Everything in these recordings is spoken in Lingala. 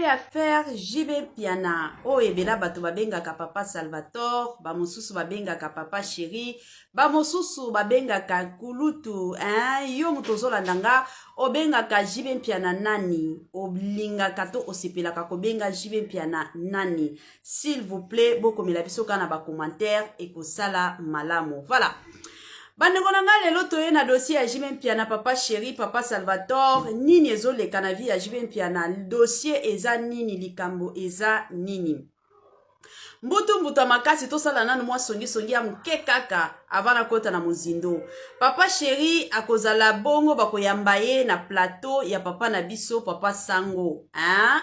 Après affaire JB Piana, oh ebela bato babengaka papa Salvatore, ba mosusu babengaka papa Chéri, ba mosusu babengaka Kulutu, yo mutozolanda nga obengaka JB Piana nani, oblingaka to osepelaka kobenga JB Piana nani. S'il vous plaît, bokomela biso kana ba commentaire et kosala malamu. Voilà. Bandeko na nga lelo toye na dossier ya JB Piana papa Chéri, papa Salvatore, nini ezoleka na vie ya JB Piana, dossier eza nini, likambo eza nini. Mbutu makasi tosala nanu mwa songi ya muke kaka avana kota na muzindo. Papa Chéri akozala bongo bakoyamba ye na plateau ya papa na biso papa Sango.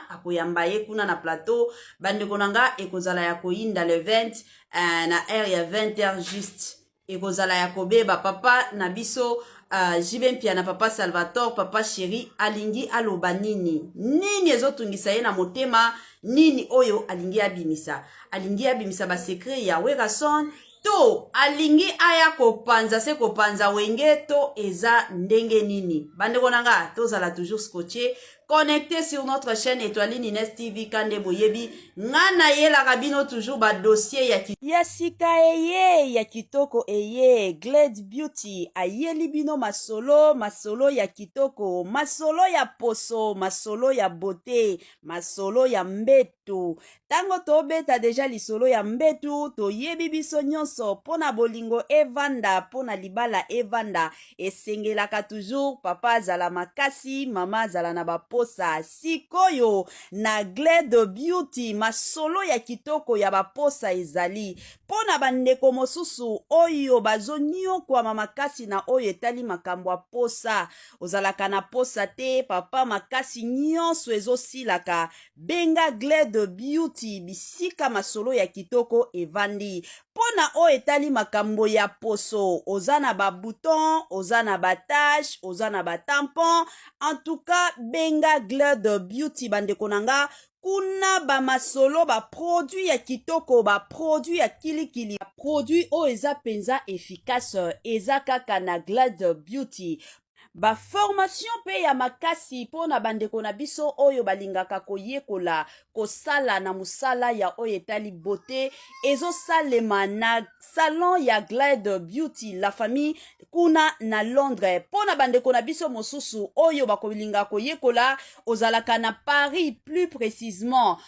Akoyamba ye kuna na plateau, bandeko na nga ekozala ya koyinda le 20 na heure ya 20h juste. Ekozala ya kobeba papa na biso JB Piana papa Salvatore papa Chéri alingi aloba nini ezotungisa ye na motema, nini oyo alingi abimisa ba secret ya Werason to alingi aya kopanza wenge to eza ndenge nini. Bandeko nanga tozala toujours scotché connecté sur notre chaîne Étoile Nines TV kande boyebi ngana yela kabino toujours ba dossier ya sika eye ya kitoko eye Glade Beauty ayeli bino masolo ya kitoko, masolo ya poso, masolo ya beauté, masolo ya mbetu. Tango tobeta deja lisolo ya mbetu toyebi biso nyonso pona bolingo evanda, pona libala evanda, esengelaka toujours papa zala makasi, mama zala na baposa. Sikoyo na Glade Beauty masolo ya kitoko ya baposa ezali pona bandeko mosusu oyo bazonyo kwa makasi na oyo etali makambo ya posa, ozalaka na posa te papa makasi nyonso ezosilaka, benga Glade Beauty bisika masolo ya kitoko evandi. Pona o etali makambo ya poso, ozana ba bouton, ozana ba tache, ozana ba tampon, en tout cas benga Glade Beauty bandeko nanga. Kuna ba masolo ba produit ya kitoko, ba produit ya kilikili, ba produit o eza penza efficace, eza kaka na Glade Beauty. Ba formation pe ya makasi pona bandeko na biso oyo balingaka koyekola kosala na musala ya oyo etali beauté ezo salema na salon ya Glade Beauty la famille kuna na Londres. Pona bandeko na biso mosusu oyo bakolinga koyekola ozalaka na Paris plus précisément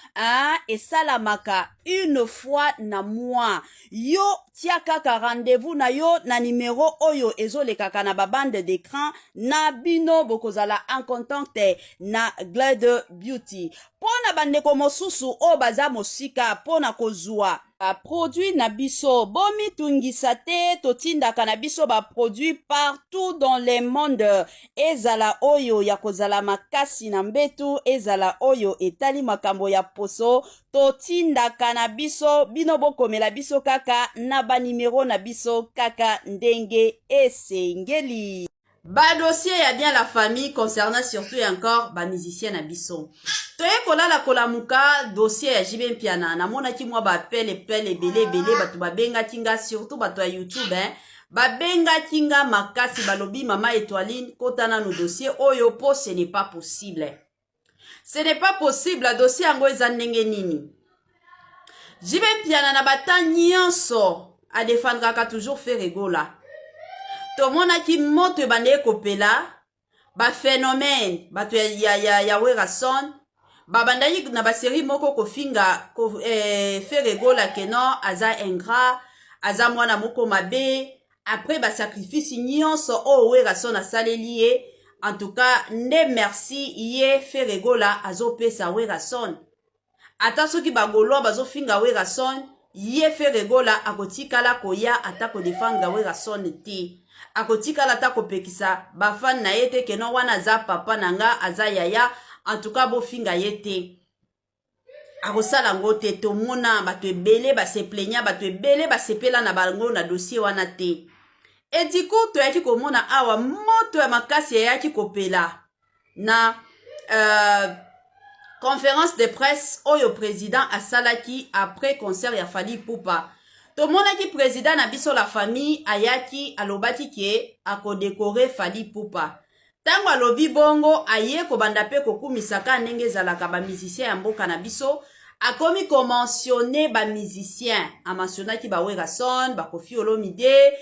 esalamaka une fois na mois. Yo tia kaka rendez-vous na yo na numéro oyo ezolekaka na babande d'écran na bino bokozala en contact na Glade Beauty. Pona bandeko mosusu o baza mosika pona kozua produit na biso bomi tungisa te totindaka na biso ba produit partout dans le monde, ezala oyo ya kozala makasi na mbetu, ezala oyo etali makambo ya poso totindaka na biso, bino bokomela biso kaka na ba numero na biso kaka ndenge esengeli. Ba dossier ya bien la famille concernant surtout et encore ba musicien na biso. Toye kolala kolamuka dossier ya JB Piana na mona ki mwa ba pele ebele batu babenga kinga surtout batu ya YouTube babenga kinga makasi balobi mama Étoile kotana no dossier oyo po ce n'est pas possible. Ce n'est pas possible la dossier yango eza ndenge nini. JB Piana na bata nyonso a défendre toujours fait rigola. To mona ki moto bande kopela ba phénomène bato ya Werason ba bandayi na ba série moko kofinga faire rigola que non aza ingrat aza mwana moko mabe après ba sacrifice nyonso o Werason asaleli ye. En tout cas nde merci ye faire rigola azopesa Werason ata soki bagolo bazofinga Werason ye faire rigola akotikala koya atako defanga Werason te. Akotikala ta kopekisa bafan na yete ke non wana za papa nanga aza yaya, en tout cas bofinga yete akosala ngo te. Tomona bato ebele base plenya, bato ebele base pela na bango na dossier wana te. Et du coup to yaki komona awa moto ya makasi yaki kopela na conférence de presse oyo président asalaki après concert ya Fally Ipupa. To mona ki président na biso la famille ayaki alobaki ke ako décorer Fally Ipupa. Tango alobi bongo aye kobanda pe kokumisaka ndenge ezalaka ba musicien ya mboka na biso akomi komentionne ba musicien amentionnaki ba Werason ba Koffi Olomide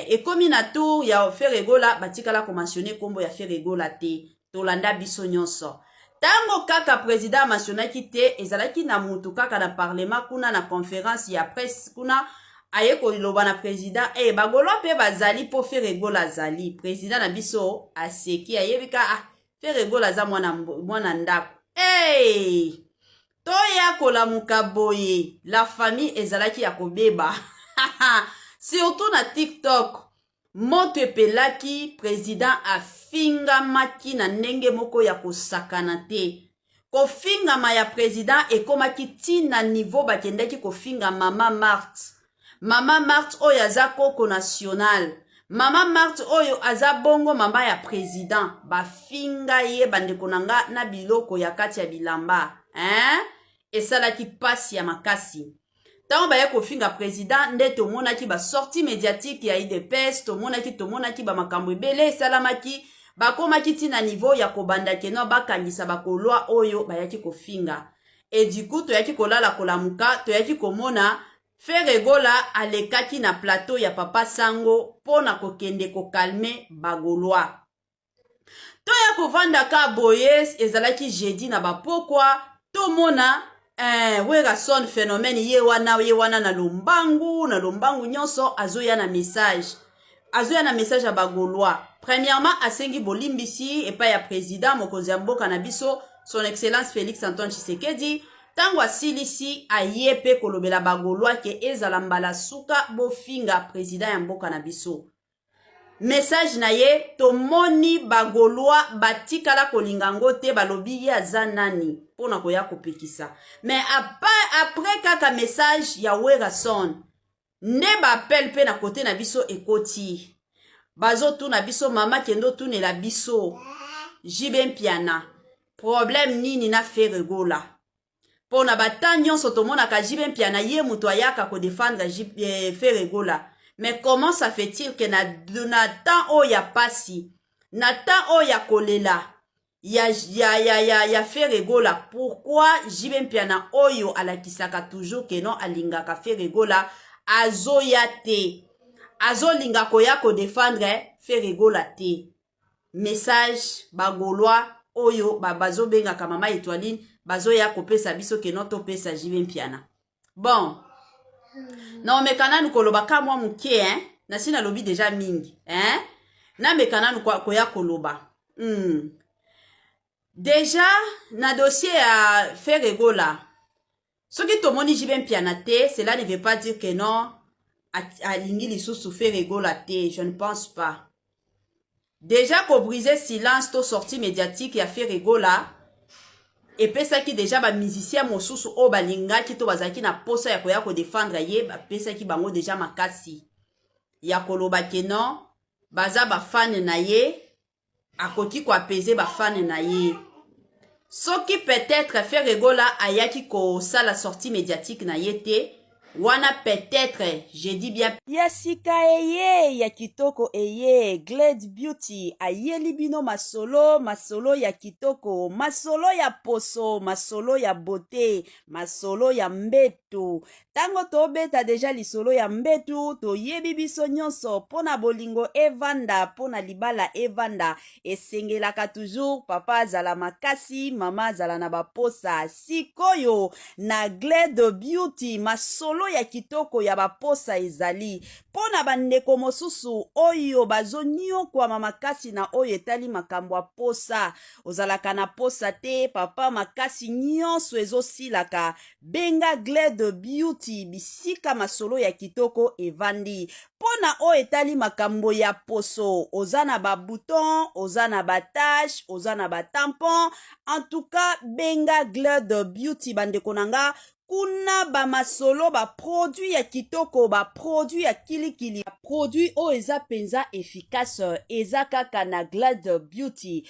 ekomi na tour ya Ferregola batikala komentionne kombo ya Ferregola te tolanda biso nyonso tango kaka président amentionnaki te ezalaki na mutu kaka na parlement kuna na conférence ya presse kuna aye koloba na président bagolwa pe bazali po Ferregola azali président na biso aseki ayebika Ferregola aza mwana ndako toya kolamuka boye la famille ezalaki ya kobeba surtout na TikTok moto epelaki président afingamaki na ndenge moko ya kosakana te kofingama ya président ekomaki tina niveau bakendaki kofinga Mama Marthe oyo aza koko national. Mama Marthe oyo aza bongo mama ya président. Bafinga ye bandeko nanga na biloko ya kati ya bilamba. Esalaki pasi ya makasi. Tango baye kofinga président nde tomonaki ba sortie médiatique ya IDPS, tomonaki ba makambo ebele esalamaki, bakomaki tina niveau ya kobanda keno bakangisa bakolwa oyo bayaki kofinga. Et du coup toyaki kolala kolamuka, toyaki komona Ferregola alekaki na plateau ya Papa Sango pona kokende kokalme bagolwa. Toya kovanda ka boye ezalaki jeudi na bapokwa tomona Werason phénomène ye wana na lombangu nyonso azoya na message ya bagolwa. Premièrement asengi bolimbisi epa ya président mokonzi ya mboka na biso son excellence Félix Antoine Tshisekedi tango asilisi aye pe kolobela bagolwa ke ezala mbala suka bofinga président ya mboka na biso. Message na ye tomoni bagolwa batikala kolingango te balobi ye aza nani pona koya kopekisa. Mais après kaka message ya Werason nde bapel pe na kote na biso ekoti. Bazo tu na biso mama kendo tunela biso Jibe Mpiana problème nini na Ferregola. Pona bata nyonso tomonaka Jibe Mpiana ye mutu ayaka ko défendre Ferregola. Mais comment ça fait-il que na temps o ya pasi, na temps o ya kolela, ya Ferregola, pourquoi Jibe Mpiana oyo alakisaka toujours que non alingaka Ferregola azoya te, azolinga koya ko défendre Ferregola te. Message bagolwa oyo bazo bengaka mama Étoiline bazoya kopesa biso que non topesa Jibe Mpiana. Bon. Na mekana koloba ka mwa muke na sina lobi déjà mingi na mekana koya koloba déjà na dossier ya Ferregola soki tomoni Jibe Mpiana te cela ne veut pas dire que non alingi lisusu Ferregola te, je ne pense pas. Déjà ko briser silence to sortie médiatique ya Ferregola epesaki deja ba musicien mosusu o balingaki to bazaki na posa ya koya ko défendre ye bapesaki bango deja makasi ya koloba ke non baza ba fan na ye akoki ko apaiser ba fan na ye soki peut-être Ferregola ayaki ko sala sortie médiatique na ye te wana peut-être je dis bien ya sika eye ya kitoko eye Glade Beauty ayeli bino masolo ya kitoko, masolo ya poso, masolo ya beauté, masolo ya mbetu. Tango tobeta deja lisolo ya mbetu toyebi biso nyonso pona bolingo evanda, pona libala evanda esengelaka toujours papa azala makasi, mama azala na baposa. Sikoyo na Glade Beauty masolo ya kitoko ya baposa ezali pona bandeko mosusu oyo bazonio kwa makasi na oyo etali makambo ya posa ozalaka na posa te papa makasi nyonso ezosilaka benga Glade Beauty bisika masolo ya kitoko evandi pona oyo etali makambo ya poso ozana ba bouton ozana ba tache ozana ba tampon en tout cas benga Glade Beauty bandeko nanga kuna ba masolo ba produit ya kitoko ba produit ya kilikili produit o eza penza efficace eza kaka na Glade Beauty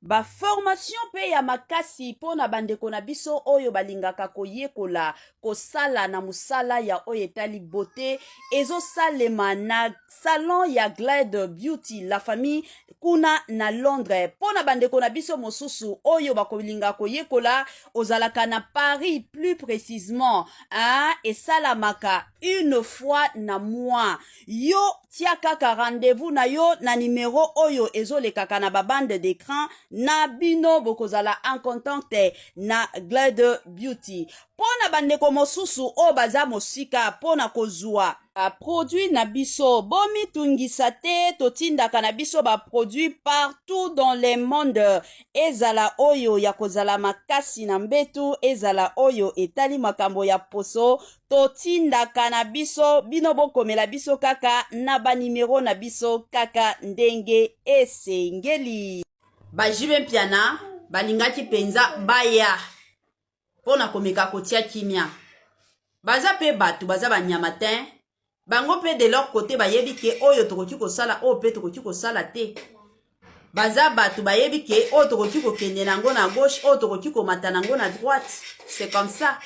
ba formation pe ya makasi pona bandeko na biso oyo balingaka koyekola kosala na musala ya oyo etali beauté ezosalema na salon ya Glade Beauty la famille kuna na Londres. Pona bandeko na biso mosusu oyo bakolinga koyekola ozalaka na Paris plus précisément esalamaka une fois na mois. Yo tia kaka rendez-vous na yo na numéro oyo ezolekaka na babande d'écran na bino bokozala en contact na Glade Beauty. Pona bandeko mosusu o baza mosika pona kozwa produit na biso bomi tungisa te totindaka na biso ba produit partout dans le monde ezala oyo ya kozala makasi na mbetu ezala oyo etali makambo ya poso totindaka na biso bino bokomela biso kaka na ba numero na biso kaka ndenge esengeli. Bajibe mpiana balingaki penza baya pona komeka kotia kimia baza pe batu baza banyama te bango pe de leur côté bayebi ke oyo tokoki kosala o pe tokoki kosala te baza batu bayebi ke o tokoki kokende nango na gauche o tokoki komata nango na droite. C'est comme ça.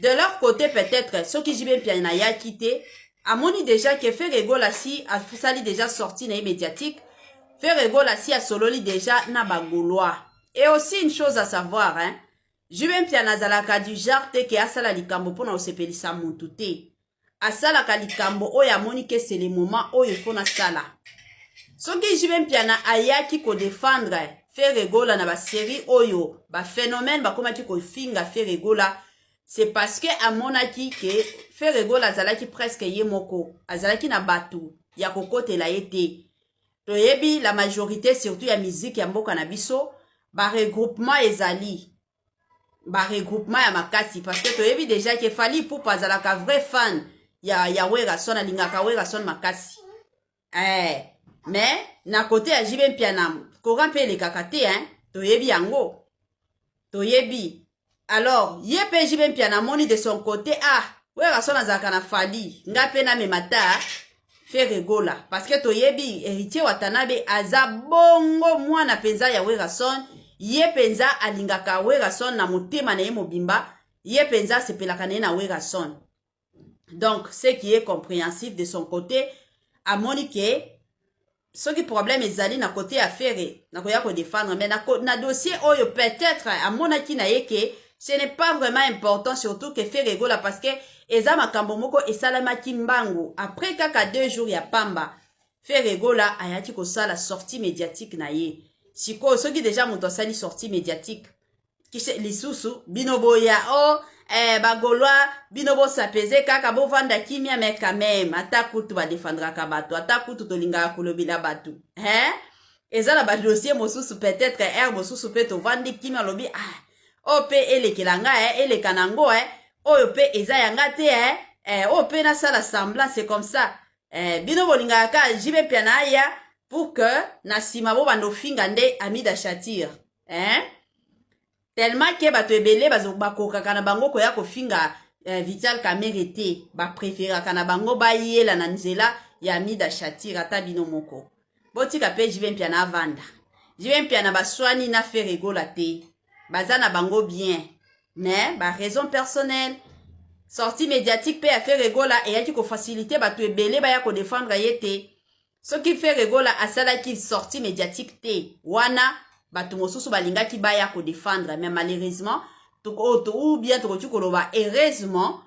De leur côté peut-être soki jibe mpiana ya kite amoni déjà que Ferregola si afusali déjà sorti na médiatique Ferregola si a sololi déjà na bagolois. Et aussi une chose à savoir Jibe mpiana zalaka du genre te ke asala likambo pona osepelisa mutu te. Asala ka likambo oyo amoni ke c'est le moment oyo fona sala. Soki jibe mpiana ayaki ko défendre Ferregola na ba série oyo ba phénomène ba komaki ko finga Ferregola c'est parce que amonaki ke Ferregola azalaki presque ye moko azalaki na batu ya kokotela ye te. Toyebi la majorité surtout ya musique ya mboka na biso ba regroupement ezali ba regroupement ya makasi parce que toyebi déjà que Fally Ipupa azalaka vrai fan ya Werason alingaka Werason makasi mais na côté ya Jibe mpiana courant pe lekaka te toyebi yango toyebi. Alors ye pe Jibe mpiana moni de son côté Werason azalaka na Fally nga pe na memata Ferregola parce que toyebi héritier Watanabe aza bongo mwana penza ya Werason ye penza alingaka Werason na motema na ye mobimba ye penza sepelaka na ye na Werason. Donc ce qui est compréhensif de son côté amoni ke soki problème ezali na côté ya Ferre na koya ko défendre mais na dossier oyo peut-être amonaki na ye ke ce n'est pas vraiment important surtout que Ferregola parce que eza makambo moko esalamaki mbangu après kaka 2 jours ya pamba Ferregola ayaki kosala sortie médiatique na ye. Siko soki déjà moto asali sortie médiatique kise lisusu bino boya bagolwa bino bo sapeze kaka bo vanda kimia mais quand même ata kutu ba défendraka bato ata kutu tolingaka kolobila bato ezala ba dossier mosusu peut-être mosusu pe to vandi kimia lobi o pe elekelanga eleka nango oyo pe eza yanga te o pe na sala semblant c'est comme ça bino bolingaka Jibe mpiana ya pour que na sima bo bando finga nde Amida Shatir tellement que bato ebele bakokaka na bango koya kofinga Vital Kamerhe te bapréféraka na bango bayela na nzela ya Amida Shatir ata bino moko botika pe Jibe mpiana avanda Jibe mpiana baswani na Ferregola te baza na bango bien mais ba raison personnelle sortie médiatique pe ya Ferregola eyaki ko faciliter bato ebele baya ko défendre ye te. Soki Ferregola asalaki sortie médiatique te wana bato mosusu balingaki baya ko défendre mais malheureusement ou bien tokoki koloba heureusement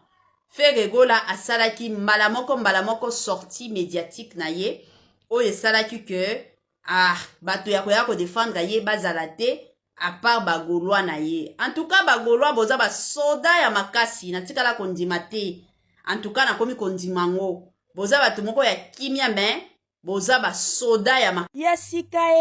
Ferregola asalaki mbala moko sortie médiatique na ye oyo esalaki que bato ya koya ko défendre ye bazala te à part bagolwa na ye. En tout cas bagolwa boza ba soda ya makasi na tikala kondima te. En tout cas na komi kondima ngo boza bato moko ya kimia mais boza ba soda ya sika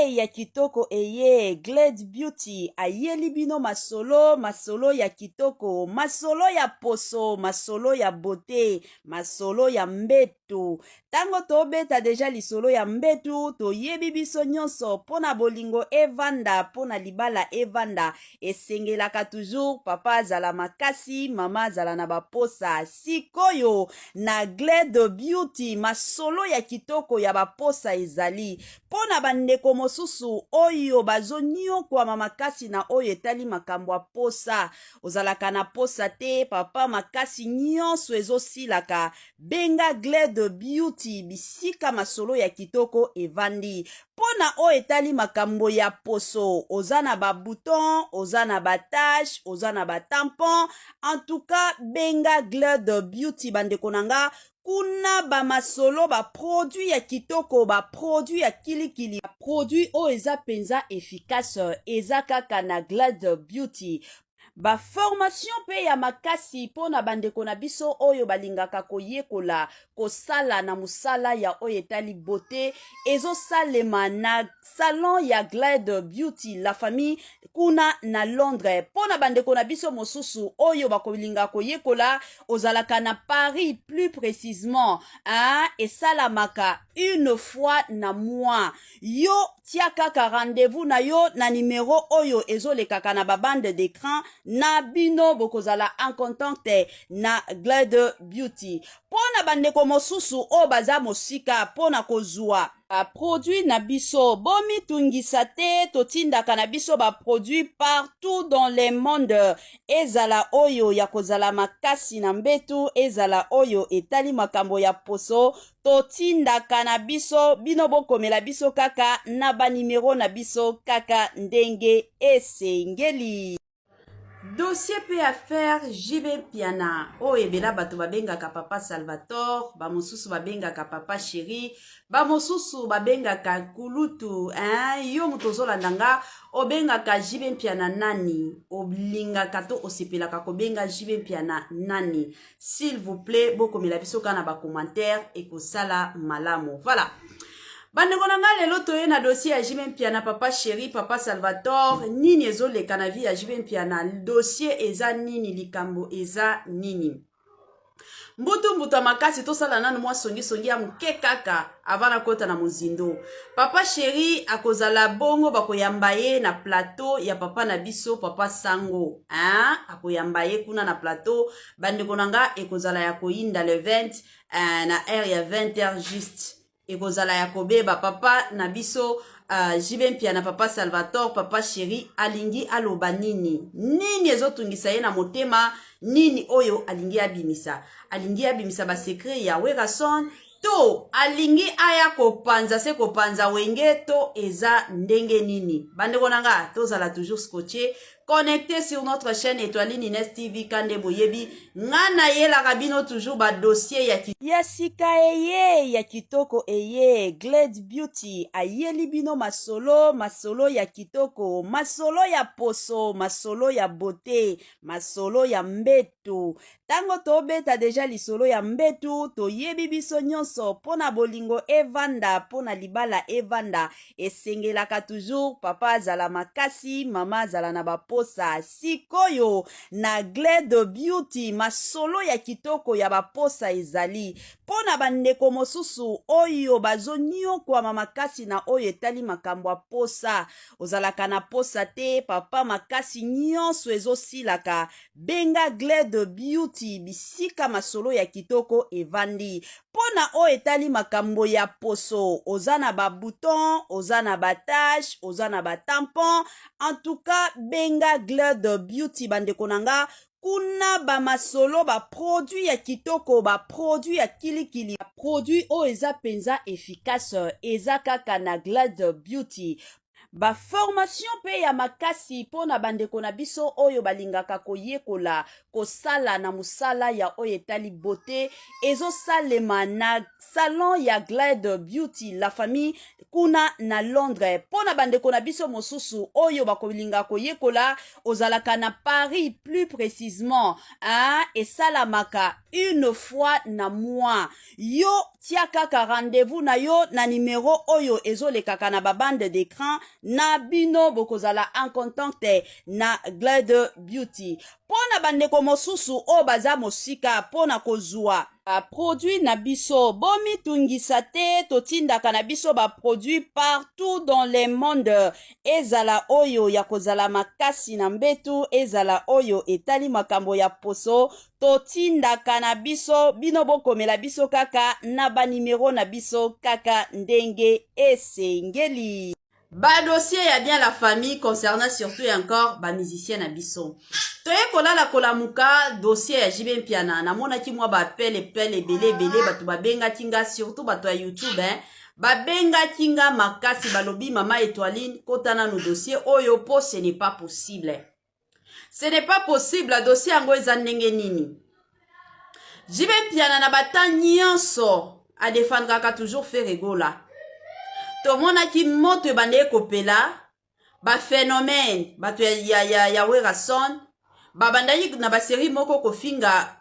ya kitoko Glade Beauty ayeli bino masolo ya kitoko masolo ya poso masolo ya beauté masolo ya mbeto mbetu. Tango tobeta deja lisolo ya mbetu, toyebi biso nyonso pona bolingo evanda, pona libala evanda, esengelaka toujours papa azala makasi, mama azala na baposa. Sikoyo na Glade Beauty, masolo ya kitoko ya baposa ezali. Pona bandeko mosusu oyo bazonyo kwa mamakasi na oyo etali makambo ya posa. Ozalaka na posa te, papa makasi nyonso ezosilaka. Benga Glade Beauty, bisika masolo ya kitoko evandi. Pona oyo etali makambo ya poso, oza na ba bouton, oza na ba tache, oza na ba tampon. En tout cas, benga Glade Beauty bandeko nanga. Kuna ba masolo ba produit ya kitoko, ba produit ya kilikili, ba produit o eza penza efficace, eza kaka na Glade Beauty. Ba formation pe ya makasi pona bandeko na biso oyo balingaka koyekola kosala na musala ya oyo etali beauté ezo salema na salon ya Glade Beauty la famille kuna na Londres. Pona bandeko na biso mosusu oyo bakolinga koyekola ozalaka na Paris plus précisément esalamaka une fois na mois. Yo tia kaka rendez-vous na yo na numéro oyo ezolekaka na babande d'écran na bino bokozala en contact na Glade Beauty. Pona bandeko mosusu o baza mosika pona kozua produit na biso bomi tungisa te totindaka na biso ba produit partout dans le monde. Ezala oyo ya kozala makasi na mbetu, ezala oyo etali makambo ya poso, totindaka na biso bino bokomela biso kaka na ba numero na biso kaka ndenge esengeli. Dossier pe affaire JB Piana. O ebela bato babengaka papa Salvatore, ba mosusu babengaka papa Chéri, ba mosusu babengaka Kulutu. Yo mutozolanda nga obengaka JB Piana nani? Oblingaka to osepelaka kobenga JB Piana nani? S'il vous plaît, bokomela biso kana ba commentaire ekosala malamu. Voilà. Bandeko nanga lelo toye na dossier ya JB Piana papa Chéri, papa Salvatore, nini ezoleka na vie ya JB Piana, dossier eza nini, likambo eza nini. Mbutu makasi tosala nanu mwa songi ya muke kaka avana kota na muzindo. Papa Chéri akozala bongo bakoyamba ye na plateau ya papa na biso papa Sango. Akoyamba ye kuna na plateau, bandeko nanga ekozala ya koyinda le 20 na heure ya 20h juste. Ekozala ya kobeba papa na biso JB Piana papa Salvatore papa Chéri alingi aloba nini ezotungisa ye na motema, nini oyo alingi abimisa ba secret ya Werason to alingi aya kopanza se kopanza wenge to eza ndenge nini. Bandeko nanga tozala toujours scotché connecté sur notre chaîne Étoile Nines TV Kande Boyebi ngana yela kabino toujours ba dossier ya sika eye ya kitoko eye Glade Beauty ayeli bino masolo ya kitoko, masolo ya poso, masolo ya beauté, masolo ya mbetu. Tango tobeta deja lisolo ya mbetu toyebi biso nyonso pona bolingo evanda, pona libala evanda esengelaka toujours papa azala makasi, mama azala na baposa. Sikoyo na Glade Beauty masolo ya kitoko ya baposa ezali. Pona bandeko mosusu oyo bazonyo kwa mamakasi na oyo etali makambo ya posa. Ozalaka na posa te, papa makasi nyonso ezosilaka. Benga Glade Beauty, bisika masolo ya kitoko evandi. Pona oyo etali makambo ya poso, oza na ba bouton, oza na ba tache, oza na ba tampon. En tout cas, benga Glade Beauty bandeko nanga. Kuna ba masolo ba produit ya kitoko, ba produit ya kilikili, ba produit o eza penza efficace, eza kaka na Glade Beauty. Ba formation pe ya makasi pona bandeko na biso oyo balingaka koyekola kosala na musala ya oyo etali beauté ezo salema na salon ya Glade Beauty la famille kuna na Londres. Pona bandeko na biso mosusu oyo bakolinga koyekola ozalaka na Paris plus précisément esalamaka une fois na mois. Yo tia kaka rendez-vous na yo na numéro oyo ezolekaka na babande d'écran na bino bokozala en contact na Glad Beauty. Pona bandeko mosusu o baza mosika pona kozwa produit na biso bomi tungisa te totindaka na biso ba produit partout dans le monde ezala oyo ya kozala makasi na mbetu ezala oyo etali makambo ya poso totindaka na biso bino bokomela biso kaka na ba numero na biso kaka ndenge esengeli. Ba dossier ya bien la famille concernant surtout et encore ba musicien na biso. Toye kolala kolamuka dossier ya JB Mpiana na mona ki mwa ba pele ebele bato babenga tinga surtout bato ya YouTube babenga tinga makasi balobi mama Étoiline kotana no dossier oyo po ce n'est pas possible. Ce n'est pas possible la dossier yango eza ndenge nini. JB Mpiana na bata nyonso a défendre ka toujours faire rigola. To mona ki moto bande kopela ba phénomène bato ya Werason babandaki na ba série moko kofinga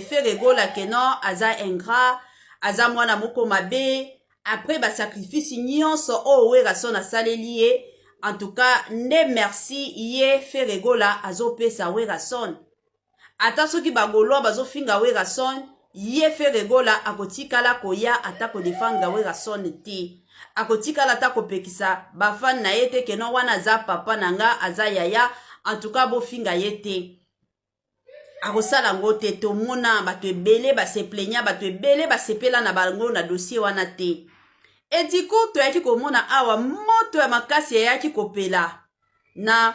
faire rigola que non aza ingrat aza mwana moko mabe après ba sacrifice nyonso o Werason asaleli ye en tout cas ne merci ye faire rigola azopesa Werason ata soki bagolo bazofinga Werason ye faire rigola akotikala koya ata ko défendre Werason te akotikala ata kopekisa bafan na ye te ke non wana aza papa nanga aza yaya en tout cas bofinga ye te akosala ngo te tomona bato ebele baseplenya bato ebele basepela na bango na dossier wana te et du coup toyaki komona awa moto ya makasi yaki kopela na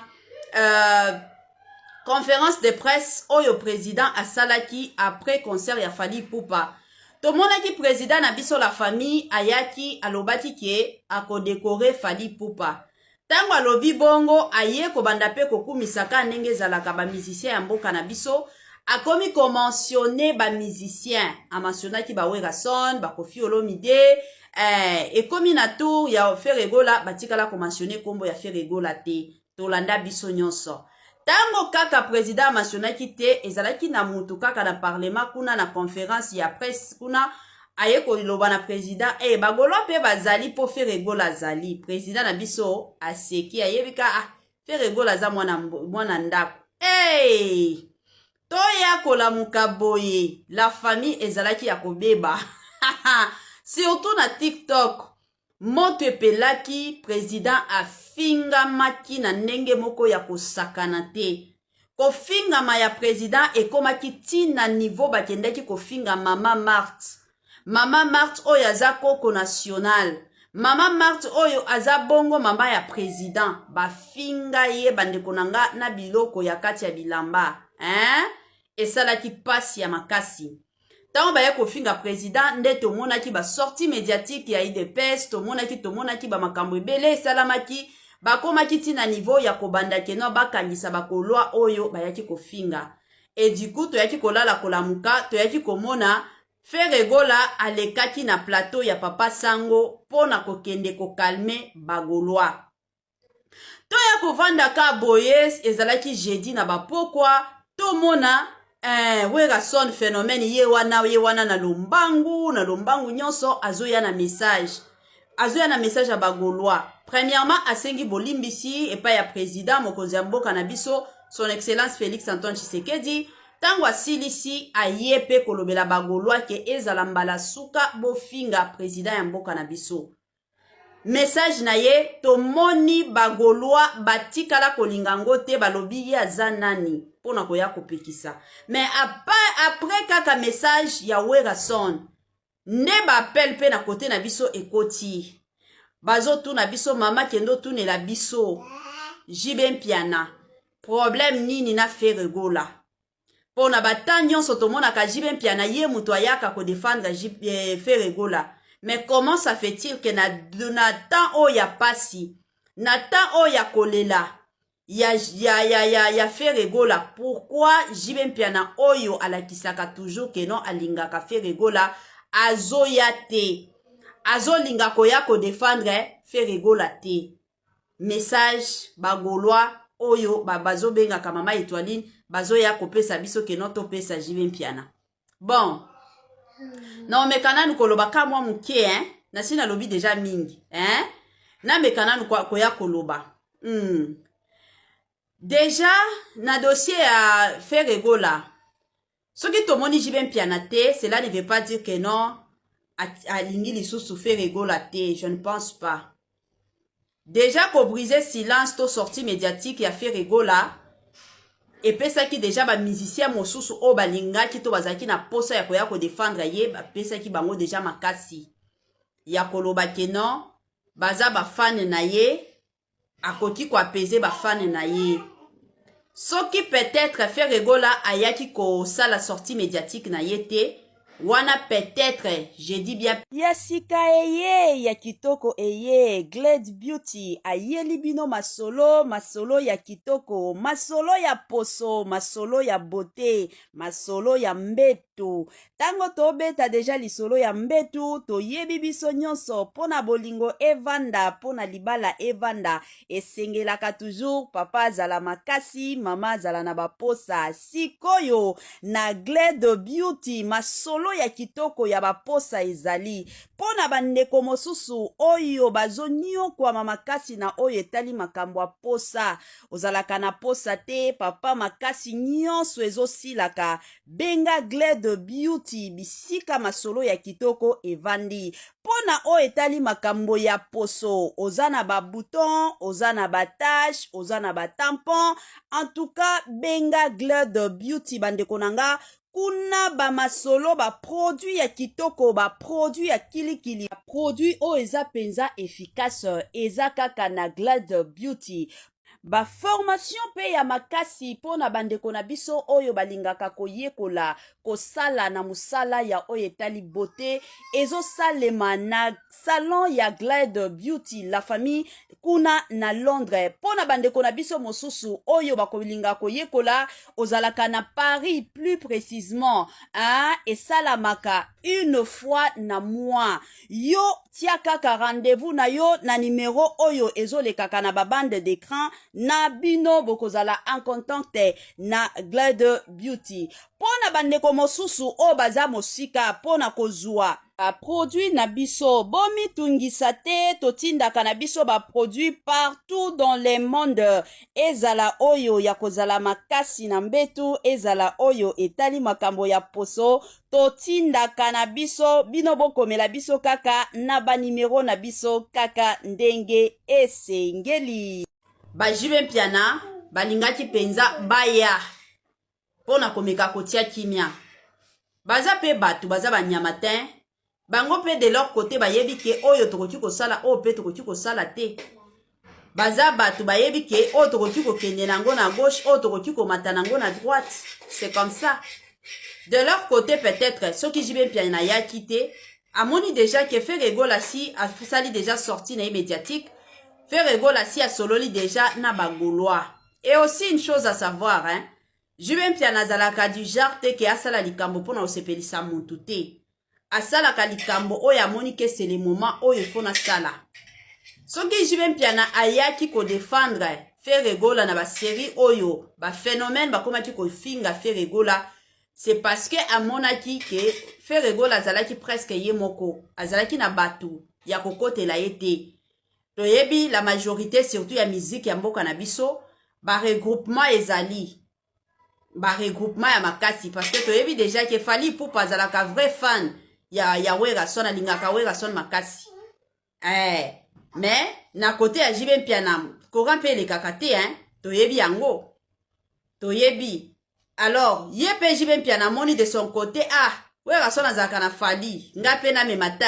conférence de presse oyo président asalaki après concert ya Fally Ipupa. Tomonaki président na biso la famille ayaki alobaki ke akodekore Fally Ipupa. Tango alobi bongo aye kobanda pe kokumisaka ndenge ezalaka ba musicien ya mboka na biso akomi komentionner ba musicien amentionnaki ba Werason ba Koffi Olomide ekomi na tour ya faire rigola batikala komentionner kombo ya faire rigola te tolanda biso nyonso. Tango kaka président mentionaki te ezalaki na mutu kaka na parlement kuna na conférence ya presse kuna aye koloba na président bagolo pe bazali po faire rigola zali président na biso aseki ayebika faire rigola za mwana ndako toya kolamuka boye la famille ezalaki ya kobeba surtout na TikTok moto epelaki président afingamaki na ndenge moko ya kosakana te kofingama ya président ekomaki tina niveau bakendaki kofinga mama Marthe oyo aza koko national mama Marthe oyo aza bongo mama ya président bafinga ye bandeko nanga na biloko ya kati ya bilamba esalaki pasi ya makasi. Tango baye kofinga président nde tomonaki ba sortie médiatique ya IDPS tomonaki ba makambo ebele salamaki bakomaki tina niveau ya kobanda keno bakangisa bakolwa oyo bayaki kofinga et du coup toyaki kolala kolamuka toyaki komona faire rigola alekaki na plateau ya Papa Sango pona kokende kokalme bagolwa toya kovanda ka boye ezalaki jeudi na bapokwa tomona Werason phénomène ye wana na lombangu nyonso azoya na message ya bagolwa. Premièrement asengi bolimbisi epa ya président mokonzi ya mboka na biso son excellence Félix Antoine Tshisekedi tango asilisi aye pe kolobela bagolwa ke ezala mbala suka bofinga président ya mboka na biso. Message na ye tomoni bagolwa batikala kolingango te balobi ye aza nani pona koya kopekisa mais après kaka message ya Werason ne bapel pe na kote na biso ekoti bazo tuna biso mama kendo tunela biso JB Mpiana problème nini na faire rigola pona bata nyonso tomonaka JB Mpiana ye mutu ayaka ko défendre faire rigola. Mais comment ça fait-il que na temps o ya pasi, na temps o ya kolela, ya faire rigola. Pourquoi JB Mpiana oyo alakisaka toujours que non alingaka faire rigola, azo ya te, azo linga koya ko défendre faire rigola te. Message bagolwa oyo bazo benga ka mama Étoiline, bazo ya kopesa biso que non to pesa JB Mpiana. Bon. Non, mais quand on koloba ka mwa muke, na sina lobi déjà mingi, na mekana koya koloba. Déjà na dossier à faire égola. Ce qui tomoni jibe mpiana te, cela ne veut pas dire que non a lingi lisusu faire égola te, je ne pense pas. Déjà pour briser silence to sortie médiatique ya faire égola. Et pesa ki déjà ba musicien mosusu o balinga ki to bazaki na posa ya koya ko défendre ye ba pesa ki bango déjà makasi ya koloba ke non baza ba fan na ye akoki ko apaiser ba fan na ye soki peut-être faire égola ayaki ko sala sortie médiatique na ye te wana peut-être je dis bien ya sika eye ya kitoko eye Glade Beauty ayeli bino masolo ya kitoko masolo ya poso masolo ya beauté masolo ya mbetu tango tobeta deja lisolo ya mbetu toyebi biso nyonso pona bolingo evanda pona libala evanda esengelaka toujours papa azala makasi mama azala na baposa sikoyo na Glade Beauty masolo ya kitoko ya baposa ezali pona bandeko mosusu oyo bazoniokwama makasi na oyo etali makambo ya posa ozalaka na posa te papa makasi nyonso ezosilaka benga Glade Beauty bisika masolo ya kitoko evandi pona oyo etali makambo ya poso oza na babouton oza na batache oza na batampon en tout cas benga Glade Beauty bandeko nanga kuna ba masolo ba produit ya kitoko ba produit ya kilikili ba produit o eza penza efficace eza kaka na Glade Beauty ba formation pe ya makasi pona bandeko na biso oyo balingaka koyekola kosala na musala ya oyo etali beauté ezosalema na salon ya Glade Beauty la famille kuna na Londres pona bandeko na biso mosusu oyo bakolinga koyekola ozalaka na Paris plus précisément esalamaka une fois na mois yo tia kaka rendez-vous na yo na numéro oyo ezolekaka na babande d'écran na bino bokozala en contact na Glade Beauty pona bandeko mosusu o baza mosika pona kozwa produit na biso bomi tungisa te totindaka na biso ba produit partout dans le monde ezala oyo ya kozala makasi na mbetu ezala oyo etali makambo ya poso totindaka na biso bino bokomela biso kaka na ba numero na biso kaka ndenge esengeli bajibe mpiana balingaki penza baya pona komeka kotia kimia baza pe batu baza banyama te bango pe de leur côté bayebi ke oyo tokoki kosala oyo pe tokoki kosala te baza batu bayebi ke oyo tokoki kokende nango na gauche oyo tokoki komata nango na droite c'est comme ça de leur côté peut-être soki jibe mpiana yaki te amoni déjà ke faire égola si asali déjà sorti na médiatique faire égola si asololi déjà na bagolois et aussi une chose à savoir jibe mpiana azalaka du genre te ke asala likambo mpona osepelisa mutu te asalaka likambo oyo amoni ke c'est le moment oyo fona sala soki jibe mpiana ayaki kodefendre faire égola na basérie oyo baphénomène bakomaki kofinga faire égola c'est parce que amonaki ke faire égola azalaki presque ye moko azalaki na batu ya kokotela ye te toyebi la majorité surtout ya musique ya mboka na biso baregroupement ezali baregroupement ya makasi parce que toyebi déjà ke Fally Ipupa azalaka vrai fan ya Werason alingaka Werason makasi mais na côté ya jibe mpiana courant mpe elekaka te toyebi yango toyebi alors ye mpe jibe mpiana moni de son côté Werason azalaka na Fally nga mpe na memata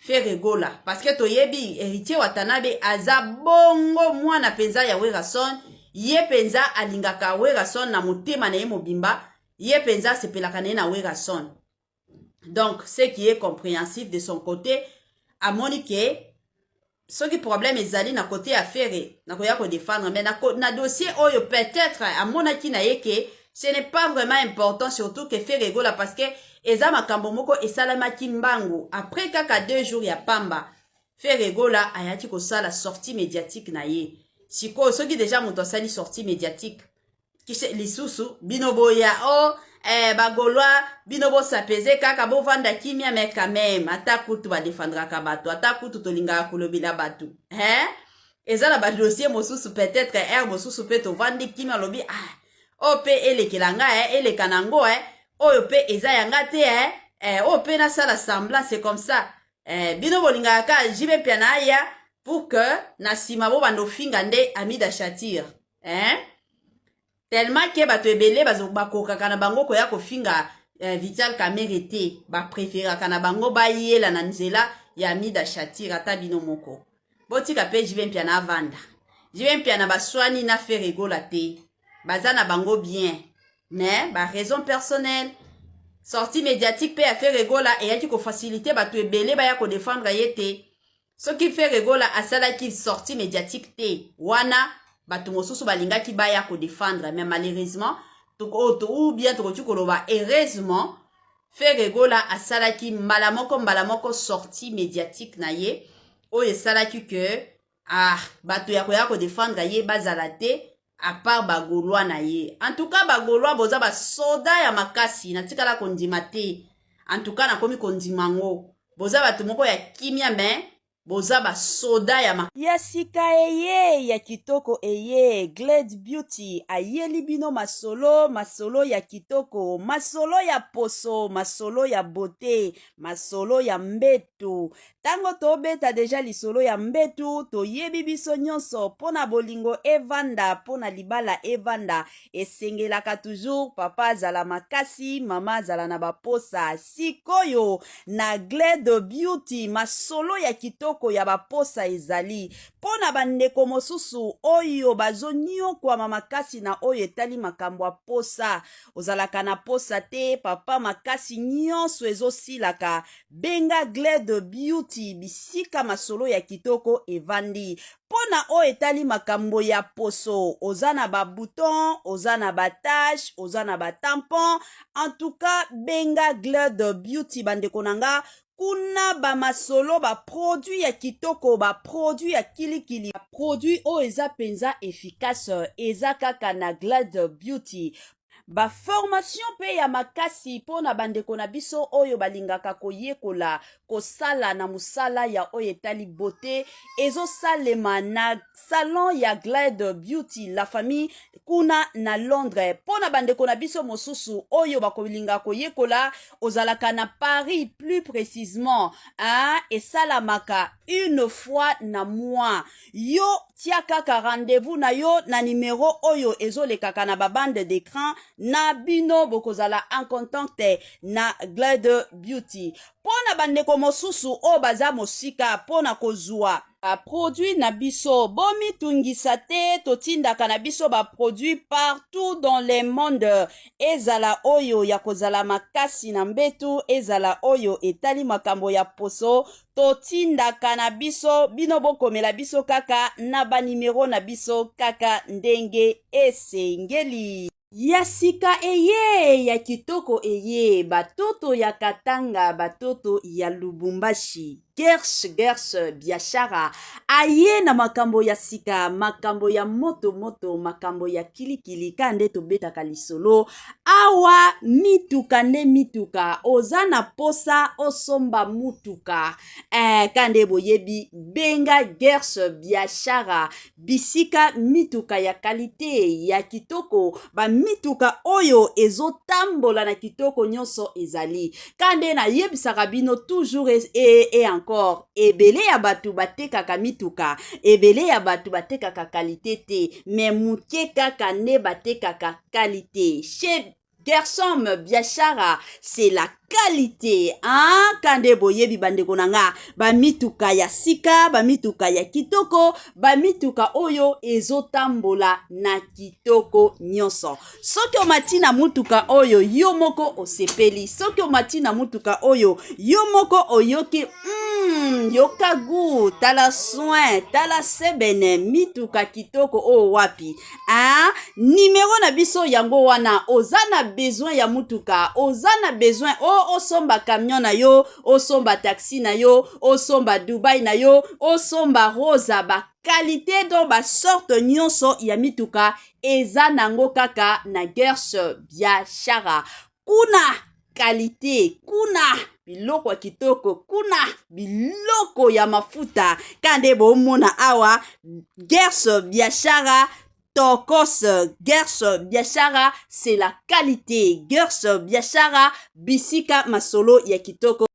faire égola parce que toyebi héritier Watanabe aza bongo mwana penza ya Werason ye penza alingaka Werason na motema na ye mobimba ye penza sepelaka na ye na Werason donc ce qui est compréhensif de son côté amoni ke soki problème ezali na côté affaire na koya ko défendre mais na dossier oyo peut-être amonaki na ye ke ce n'est pas vraiment important surtout que faire égola parce que eza makambo moko esalamaki mbangu après kaka 2 jours ya pamba faire égola ayaki kosala sortie médiatique na ye sikoyo soki déjà moto asali sortie médiatique lisusu bino boya bagolwa bino bosapeze kaka bovanda kimia mais quand même ata kutu badefandraka bato ata kutu tolingaka kolobela bato eza na badossier mosusu peut-être mosusu mpe tovandi kimia lobi oyo mpe elekela nga eleka nango oyo mpe eza yanga te oyo mpe nasala semblant c'est comme ça bino bolingaka ka jibe mpia na aya pour que na nsima bobanda ofinga nde Amida Shatir tellement ke bato ebele bakokaka na bango koya kofinga Vital Kamerhe te bapréféraka na bango bayela na nzela ya Amida Shatir ata bino moko botika mpe jibe mpia na avanda jibe mpia na baswani na fe regola te baza na bango bien mais raison personnelle sortie médiatique pe ya fe regola eyaki kofacilite bato ebele baya kodefendre ye te soki fe regola asalaki sortie médiatique te wana bato mosusu balingaki baya kodefendre mais malheureusement ou bien tokoki koloba heureusement fe regola asalaki mbala moko sortie médiatique na ye oyo esalaki ke bato ya koya kodefendre ye bazala te à part bagolwa na ye. En tout cas, bagolwa boza ba soda ya makasi. Natikala kondima te. En tout cas, nakomi kondimango. Boza ba tumoko ya kimia men. Boza ba soda ya makasi. Ya sika eye, ya kitoko eye. Glade Beauty. Ayeli bino masolo ya kitoko. Masolo ya poso. Masolo ya beauté. Masolo ya mbetu. Tango tobeta deja lisolo ya mbetu, toyebi biso nyonso, pona bolingo evanda, pona libala evanda, esengelaka toujours, papa azala makasi, mama azala na baposa, sikoyo, na Glade Beauty, masolo ya kitoko ya baposa ezali, pona bandeko mosusu, oyo bazo nyokwa makasi na oyo etali makambo ya posa, ozalaka na posa te, papa makasi nyonso ezo silaka, benga Glade Beauty, bisika masolo ya kitoko evandi. Pona o etali makambo ya poso, ozana ba bouton, ozana ba tache, ozana ba tampon, en tout cas, benga Glade Beauty bandeko nanga, kuna ba masolo ba produit ya kitoko, ba produit ya kilikili, ba produit o eza penza efficace, eza kaka na Glade Beauty. Ba formation pe ya makasi pona bandeko na biso oyo balingaka koyekola kosala na musala ya oyo etali beauté ezo salema na salon ya Glade Beauty la famille kuna na Londres. Pona bandeko na biso mosusu oyo bakolinga koyekola ozalaka na Paris plus précisément esalamaka une fois na mois. Yo tia kaka rendez-vous na yo na numéro oyo ezolekaka na babande d'écran na bino bokozala en contact na Glade Beauty. Pona bandeko mosusu o baza mosika pona kozwa produit na biso bomi tungisa te totindaka na biso ba produit partout dans le monde ezala oyo ya kozala makasi na mbetu ezala oyo etali makambo ya poso totindaka na biso bino bokomela biso kaka na ba numero na biso kaka ndenge esengeli. Ya sika eye, ya kitoko eye, batoto ya Katanga, batoto ya Lubumbashi. Gersh biashara aye na makambo ya sika makambo ya moto makambo ya kilikili kande tobetaka lisolo awa mituka nde mituka ozana posa osomba mutuka kande boyebi benga Gersh biashara bisika mituka ya kalite ya kitoko ba mituka oyo ezotambola na kitoko nyonso ezali kande na yebisaka bino toujours et encore ebele ya batu batekaka mituka ebele ya batu batekaka kalite te mais muke kaka ne batekaka kalite chez Gershom biashara c'est la qualité kande boyebi bandeko nanga ba mituka ya sika ba mituka ya kitoko ba mituka oyo ezotambola na kitoko nyonso soki omati na mutuka oyo yo moko osepeli soki omati na mutuka oyo yo moko oyoki yoka gu tala soin tala sebene mituka kitoko o wapi numéro na biso yango wana ozana besoin ya mutuka ozana besoin osomba camion na yo osomba taxi na yo osomba Dubai na yo osomba rosa ba qualité do ba sorte nyonso ya mituka eza nango kaka na Gersh biashara kuna qualité, kuna biloko ya kitoko, kuna biloko ya mafuta. Kande bomona awa Gerso Biashara Tokos. Gerso Biashara, c'est la qualité. Gerso Biashara bisika masolo ya kitoko.